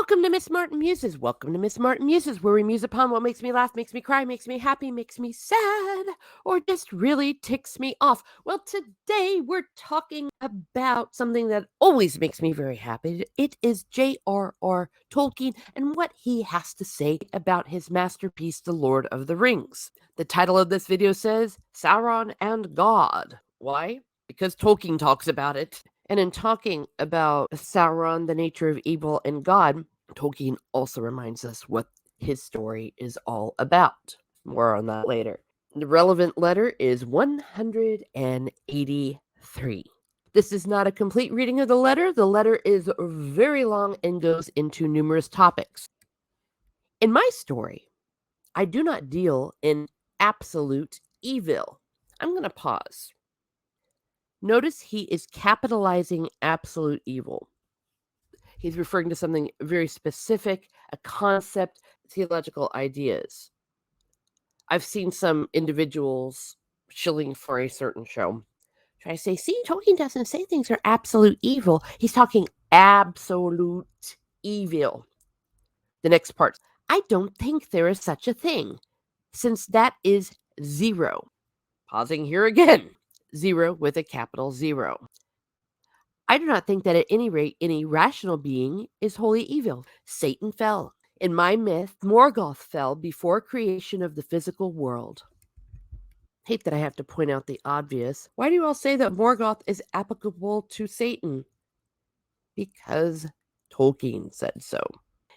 Welcome to Miss Martin Muses. Welcome to Miss Martin Muses, where we muse upon what makes me laugh, makes me cry, makes me happy, makes me sad, or just really ticks me off. Well, today we're talking about something that always makes me very happy. It is J.R.R. Tolkien and what he has to say about his masterpiece, The Lord of the Rings. The title of this video says Sauron and God. Why? Because Tolkien talks about it. And in talking about Sauron, the nature of evil, and God, Tolkien also reminds us what his story is all about. More on that later. The relevant letter is 183. This is not a complete reading of the letter. The letter is very long and goes into numerous topics. In my story, I do not deal in absolute evil. I'm going to pause. Notice he is capitalizing absolute evil. He's referring to something very specific, a concept, theological ideas. I've seen some individuals shilling for a certain show try to say, see, Tolkien doesn't say things are absolute evil. He's talking absolute evil. The next part, I don't think there is such a thing, since that is zero. Pausing here again. Zero with a capital zero. I do not think that at any rate any rational being is wholly evil. Satan fell. In my myth, Morgoth fell before creation of the physical world. Hate that I have to point out the obvious. Why do you all say that Morgoth is applicable to Satan? Because Tolkien said so.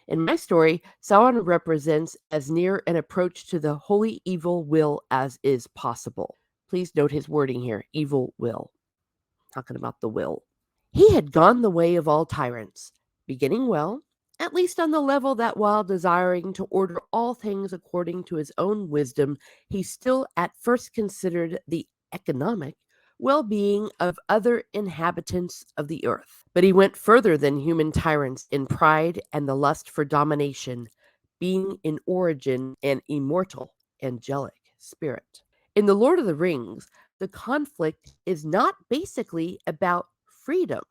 In my story, Sauron represents as near an approach to the wholly evil will as is possible. Please note his wording here, evil will. Talking about the will. He had gone the way of all tyrants, beginning well, at least on the level that while desiring to order all things according to his own wisdom, he still at first considered the economic well-being of other inhabitants of the earth. But he went further than human tyrants in pride and the lust for domination, being in origin an immortal, angelic spirit. In The Lord of the Rings, the conflict is not basically about freedom,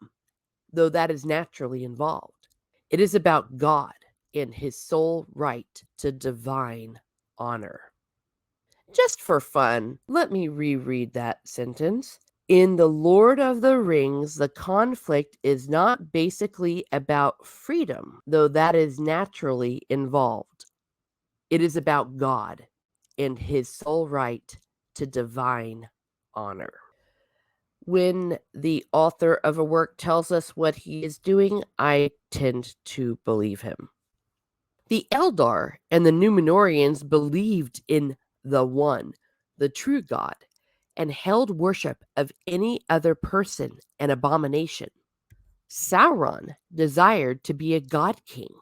though that is naturally involved. It is about God and his sole right to divine honor. Just for fun, let me reread that sentence. In The Lord of the Rings, the conflict is not basically about freedom, though that is naturally involved. It is about God and his sole right to divine honor. When the author of a work tells us what he is doing, I tend to believe him. The Eldar and the Númenóreans believed in the one, the true God, and held worship of any other person an abomination. Sauron desired to be a god king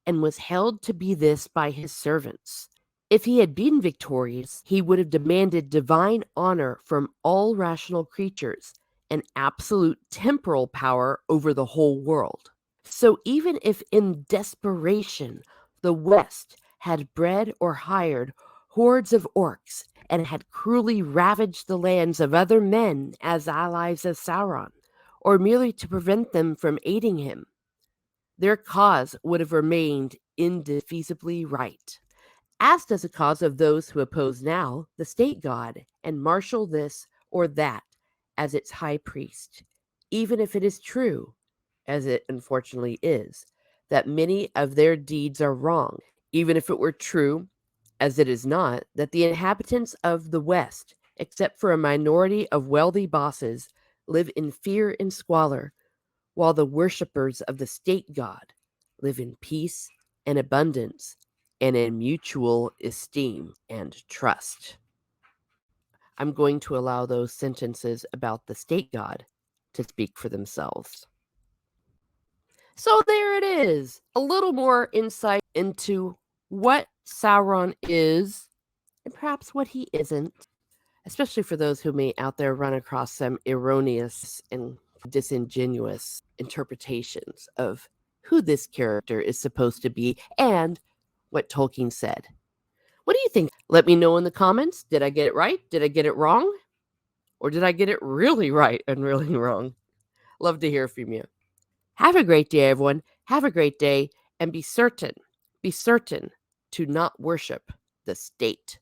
and was held to be this by his servants. If he had been victorious, he would have demanded divine honor from all rational creatures and absolute temporal power over the whole world. So even if in desperation the West had bred or hired hordes of orcs and had cruelly ravaged the lands of other men as allies of Sauron, or merely to prevent them from aiding him, their cause would have remained indefeasibly right. As does the cause of those who oppose now the state god and marshal this or that as its high priest, even if it is true, as it unfortunately is, that many of their deeds are wrong, even if it were true, as it is not, that the inhabitants of the West, except for a minority of wealthy bosses, live in fear and squalor, while the worshippers of the state god live in peace and abundance and in mutual esteem and trust. I'm going to allow those sentences about the state god to speak for themselves. So there it is, a little more insight into what Sauron is and perhaps what he isn't, especially for those who may out there run across some erroneous and disingenuous interpretations of who this character is supposed to be and what Tolkien said. What do you think? Let me know in the comments. Did I get it right? Did I get it wrong? Or did I get it really right and really wrong? Love to hear from you. Have a great day, everyone. Have a great day. And be certain to not worship the state.